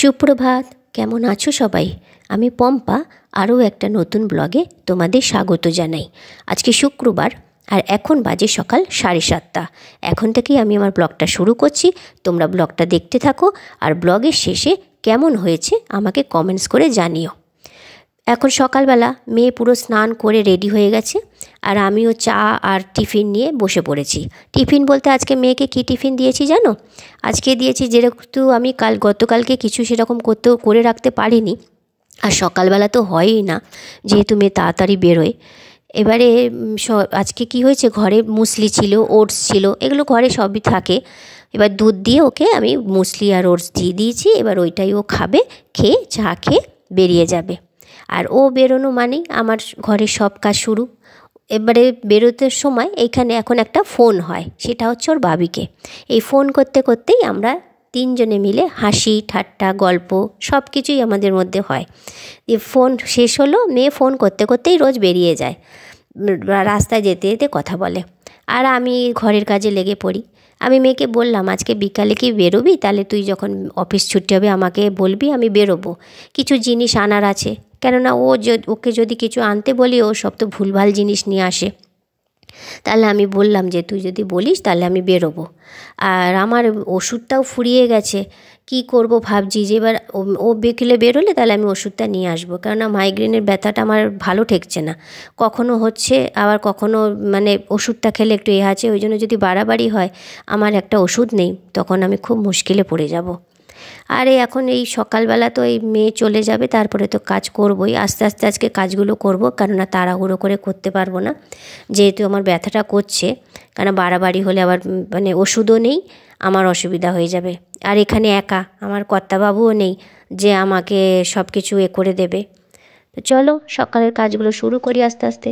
সুপ্রভাত, কেমন আছো সবাই? আমি পম্পা আরও একটা নতুন ব্লগে তোমাদের স্বাগত জানাই। আজকে শুক্রবার আর এখন বাজে সকাল 7:30। এখন থেকেই আমি আমার ব্লগটা শুরু করছি। তোমরা ব্লগটা দেখতে থাকো আর ব্লগের শেষে কেমন হয়েছে আমাকে কমেন্টস করে জানিও। এখন সকালবেলা মেয়ে পুরো স্নান করে রেডি হয়ে গেছে আর আমিও চা আর টিফিন নিয়ে বসে পড়েছি। টিফিন বলতে আজকে মেয়েকে কী টিফিন দিয়েছি জানো? আজকে দিয়েছি, যেহেতু আমি গতকালকে কিছু সেরকম করে রাখতে পারিনি, আর সকালবেলা তো হয়ই না যেহেতু মেয়ে তাড়াতাড়ি বেরোয়। এবারে আজকে কি হয়েছে, ঘরে মুসলি ছিল, ওটস ছিল, এগুলো ঘরে সবই থাকে। এবার দুধ দিয়ে ওকে আমি মুসলি আর ওটস দিয়ে দিয়েছি। এবার ওইটাই ও খাবে, খেয়ে চা খেয়ে বেরিয়ে যাবে। আর ও বেরোনো মানেই আমার ঘরের সব কাজ শুরু। এবারে বেরোতে সময় এইখানে এখন একটা ফোন হয়, সেটা হচ্ছে ওর বাবিকে। এই ফোন করতে করতেই আমরা তিনজনে মিলে হাসি ঠাট্টা গল্প সব কিছুই আমাদের মধ্যে হয়। ফোন শেষ হলো, মেয়ে ফোন করতে করতেই রোজ বেরিয়ে যায়, রাস্তায় যেতে যেতে কথা বলে, আর আমি ঘরের কাজে লেগে পড়ি। আমি মেয়েকে বললাম, আজকে বিকালে কি বেরোবি? তাহলে তুই যখন অফিস ছুটি হবে আমাকে বলবি, আমি বেরোবো, কিছু জিনিস আনার আছে। কেননা ওকে যদি কিছু আনতে বলি ও সব তো ভুলভাল জিনিস নিয়ে আসে। তাহলে আমি বললাম যে তুই যদি বলিস তাহলে আমি বেরোবো। আর আমার ওষুধটাও ফুরিয়ে গেছে, কি করব ভাবছি যে এবার ও বিকেলে বেরোলে তাহলে আমি ওষুধটা নিয়ে আসবো। কেননা মাইগ্রেনের ব্যথাটা আমার ভালো ঠেকছে না, কখনো হচ্ছে আবার কখনো মানে ওষুধটা খেলে একটু আছে, ওই জন্য যদি বাড়াবাড়ি হয় আমার একটা ওষুধ নেই, তখন আমি খুব মুশকিলে পড়ে যাব। আর এখন এই সকালবেলা তো এই মেয়ে চলে যাবে, তারপরে তো কাজ করবই, আস্তে আস্তে আজকে কাজগুলো করব, কেননা তাড়াহুড়ো করে করতে পারবো না যেহেতু আমার ব্যথাটা করছে। কেন বাড়াবাড়ি হলে আবার মানে ওষুধও নেই, আমার অসুবিধা হয়ে যাবে। আর এখানে একা, আমার কর্তাবাবুও নেই যে আমাকে সব কিছু করে দেবে। তো চলো সকালের কাজগুলো শুরু করি আস্তে আস্তে।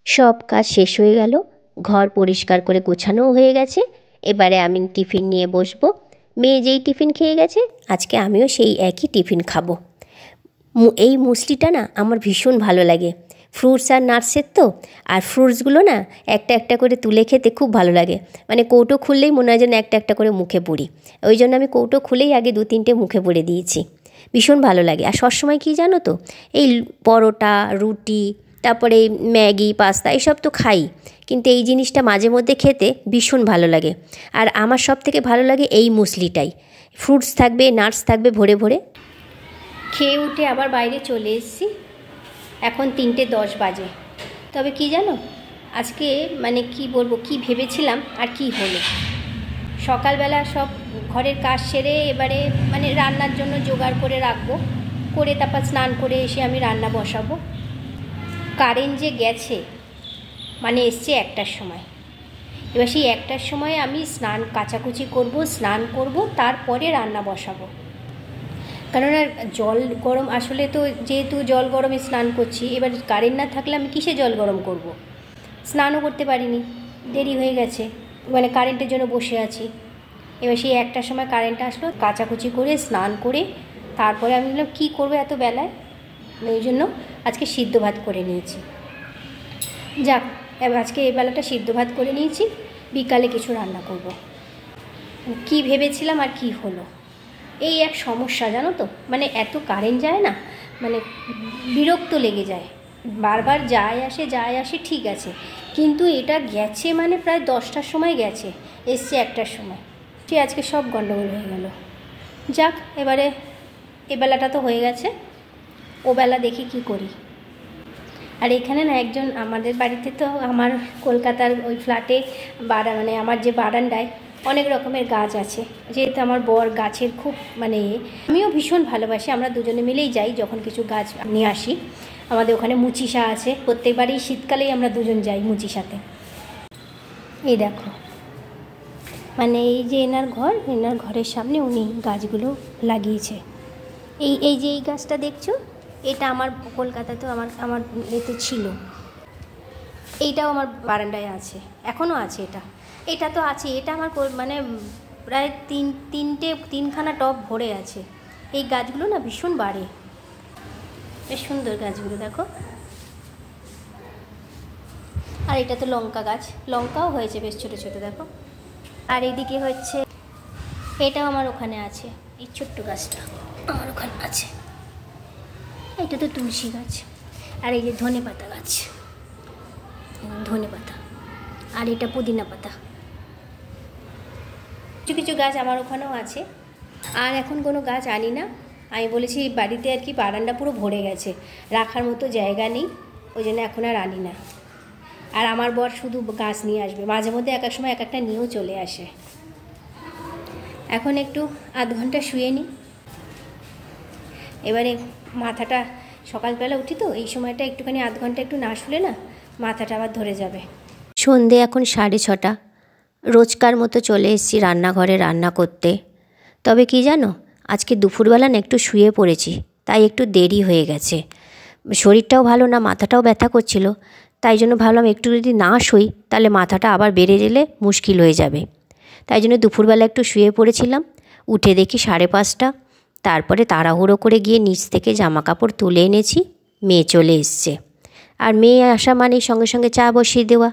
সব কাজ শেষ হয়ে গেল, ঘর পরিষ্কার করে গোছানোও হয়ে গেছে। এবারে আমি টিফিন নিয়ে বসবো। মেয়ে যেই টিফিন খেয়ে গেছে আজকে আমিও সেই একই টিফিন খাবো। এই মুসলিটা না আমার ভীষণ ভালো লাগে, ফ্রুটস আর নাটসের তো। আর ফ্রুটসগুলো না একটা একটা করে তুলে খেতে খুব ভালো লাগে, মানে কৌটো খুললেই মনে হয় যেন একটা একটা করে মুখে পুরি। ওই জন্য আমি কৌটো খুলেই আগে 2-3টে মুখে পুরে দিয়েছি, ভীষণ ভালো লাগে। আর সবসময় কী জানো তো, এই পরোটা রুটি তারপরে ম্যাগি পাস্তা এসব তো খাই, কিন্তু এই জিনিসটা মাঝে মধ্যে খেতে ভীষণ ভালো লাগে। আর আমার সব থেকে ভালো লাগে এই মুসলিটাই, ফ্রুটস থাকবে নাটস থাকবে ভরে ভরে। খেয়ে উঠে আবার বাইরে চলে এসেছি, এখন 3:10 বাজে। তবে কি জানো, আজকে মানে কি বলবো, কি ভেবেছিলাম আর কি হলো। সকালবেলা সব ঘরের কাজ সেরে এবারে মানে রান্নার জন্য জোগাড় করে রাখবো, করে তারপর স্নান করে এসে আমি রান্না বসাবো। কারেন্ট যে গেছে, মানে এসছে 1টার সময়। এবার সেই 1টার সময় আমি কাচাকুচি করব, স্নান করব, তারপরে রান্না বসাবো। কেননা জল গরম, আসলে তো যেহেতু জল গরমে স্নান করছি, এবার কারেন্ট না থাকলে আমি কিসে জল গরম করব? স্নানও করতে পারিনি, দেরি হয়ে গেছে, মানে কারেন্টের জন্য বসে আছি। এবার সেই 1টার সময় কারেন্ট আসলো, কাচাকুচি করে স্নান করে তারপরে আমি বললাম কী করবো এত বেলায়, ওই জন্য আজকে সিদ্ধ ভাত করে নিয়েছি। যাক, আজকে এই বেলাটা সিদ্ধ ভাত করে নিয়েছি। বিকালে কিছু রান্না করব। কি ভেবেছিলাম আর কি হলো, এই এক সমস্যা জানো তো, মানে এত কারেন্ট যায় না, মানে বিরক্ত লেগে যায়, বারবার যায় আসে ঠিক আছে, কিন্তু এটা গেছে মানে প্রায় 10টার সময় গেছে, এসছে 1টার সময়, সে আজকে সব গন্ডগোল হয়ে গেল। যাক, এবারে এবেলাটা তো হয়ে গেছে, ও বেলা দেখি কি করি। আর এখানে না একজন, আমাদের বাড়িতে তো আমার কলকাতার ওই ফ্ল্যাটে মানে আমার যে বারান্দায় অনেক রকমের গাছ আছে, যেহেতু আমার বর গাছের খুব মানে আমিও ভীষণ ভালোবাসি, আমরা দুজনে মিলেই যাই যখন কিছু গাছ নিয়ে আসি। আমাদের ওখানে মুচিসা আছে, প্রত্যেকবারই শীতকালেই আমরা দুজন যাই মুচিসাতে। এই দেখো, মানে এই যে এনার ঘরের সামনে উনি গাছগুলো লাগিয়েছে। এই যে এই গাছটা দেখছো, এটা আমার কলকাতাতেও আমার এতে ছিল, এইটাও আমার বারান্দায় আছে, এখনও আছে। এটা তো আছে, এটা আমার মানে প্রায় তিনখানা টব ভরে আছে। এই গাছগুলো না ভীষণ বাড়ে, বেশ সুন্দর গাছগুলো দেখো। আর এটা তো লঙ্কা গাছ, লঙ্কাও হয়েছে বেশ ছোটো ছোটো দেখো। আর এইদিকে হচ্ছে, এটাও আমার ওখানে আছে, এই ছোট্ট গাছটা আমার ওখানে আছে। এটা তো তুলসী গাছ। আর এই যে ধনে পাতা গাছ, ধনে পাতা, আর এটা পুদিনা পাতা। কিছু কিছু গাছ আমার ওখানেও আছে। আর এখন কোনো গাছ আনি না, আমি বলেছি বাড়িতে আর কি বারান্দা পুরো ভরে গেছে, রাখার মতো জায়গা নেই, ওই জন্য এখন আর আনি না। আর আমার বর শুধু গাছ নিয়ে আসবে, মাঝে মধ্যে এক এক সময় এক একটা নিয়েও চলে আসে। এখন একটু আধ ঘন্টা শুয়ে নিই, এবারে মাথাটা, সকালবেলা উঠি তো এই সময়টা একটুখানি আধ ঘন্টা একটু না শুলে না মাথাটা আবার ধরে যাবে। সন্ধে এখন 6:30, রোজকার মতো চলে এসেছি রান্নাঘরে রান্না করতে। তবে কি জানো, আজকে দুপুরবেলা না একটু শুয়ে পড়েছি, তাই একটু দেরি হয়ে গেছে। শরীরটাও ভালো না, মাথাটাও ব্যথা করছিল, তাই জন্য ভাবলাম একটু যদি না শুই তাহলে মাথাটা আবার বেড়ে গেলে মুশকিল হয়ে যাবে। তাই জন্য দুপুরবেলা একটু শুয়ে পড়েছিলাম। উঠে দেখি 5:30। তারপরে তাড়াহুড়ো করে গিয়ে নিচ থেকে জামা কাপড় তুলে এনেছি, মেয়ে চলে এসছে। আর মেয়ে আসা মানেই সঙ্গে সঙ্গে চা বসিয়ে দেওয়া।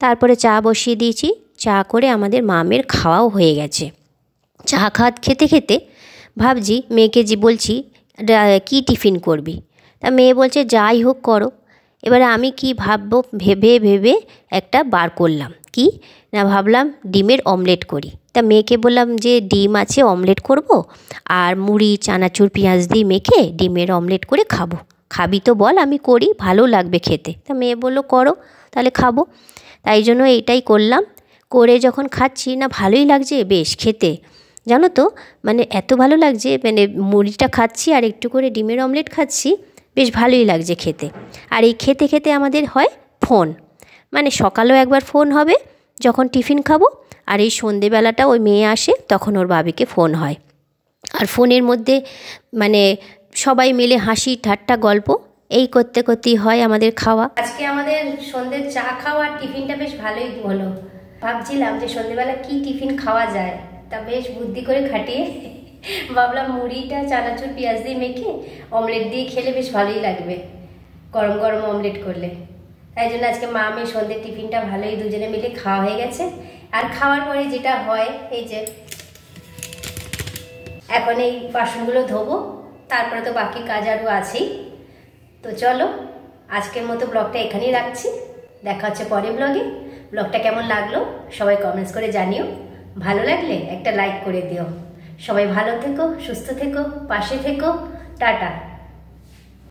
তারপরে চা বসিয়ে দিয়েছি, চা করে আমাদের মামের খাওয়াও হয়ে গেছে। চা খেতে খেতে ভাবছি মেয়েকে বলছি কী টিফিন করবি, তা মেয়ে বলছে যাই হোক করো। এবারে আমি কি ভাববো ভেবে একটা বার করলাম, কি না ভাবলাম ডিমের অমলেট করি। তা মেয়েকে বললাম যে ডিম আছে, অমলেট করব, আর মুড়ি চানাচুর পেঁয়াজ দিয়ে মেখে ডিমের অমলেট করে খাবো। খাবি তো বল, আমি করি, ভালো লাগবে খেতে। তা মেয়ে বললো করো, তাহলে খাবো। তাই জন্য এইটাই করলাম। করে যখন খাচ্ছি না ভালোই লাগছে বেশ খেতে, জানো তো, মানে এত ভালো লাগছে, মানে মুড়িটা খাচ্ছি আর একটু করে ডিমের অমলেট খাচ্ছি, বেশ ভালোই লাগছে খেতে। আর এই খেতে খেতে আমাদের হয় ফোন, মানে সকালেও একবার ফোন হবে যখন টিফিন খাবো, আর এই সন্ধেবেলাটা ওই মেয়ে আসে তখন ওর বাবিকে ফোন হয়। আর ফোনের মধ্যে মানে সবাই মিলে হাসি ঠাট্টা গল্প এই করতে করতেই হয় আমাদের খাওয়া। আজকে আমাদের সন্ধ্যের চা খাওয়া আর টিফিনটা বেশ ভালোই হলো। ভাবছিলাম যে সন্ধেবেলা কি টিফিন খাওয়া যায়, তা বেশ বুদ্ধি করে খাটিয়ে ভাবলাম মুড়িটা চানাচুর পেঁয়াজ দিয়ে মেখে অমলেট দিয়ে খেলে বেশ ভালোই লাগবে, গরম গরম অমলেট করলে। তাই জন্য আজকে মা মেয়ে সন্ধ্যের টিফিনটা ভালোই দুজনে মিলে খাওয়া হয়ে গেছে। আর খাওয়ার পরে যেটা হয়, এই যে এখন এই বাসনগুলো ধোবো, তারপরে তো বাকি কাজ আরও আছেই। তো চলো আজকের মতো ব্লগটা এখানেই রাখছি, দেখা হচ্ছে পরের ব্লগে। ব্লগটা কেমন লাগলো সবাই কমেন্টস করে জানিও, ভালো লাগলে একটা লাইক করে দিও। সবাই ভালো থেকো, সুস্থ থেকো, পাশে থেকো, টাটা।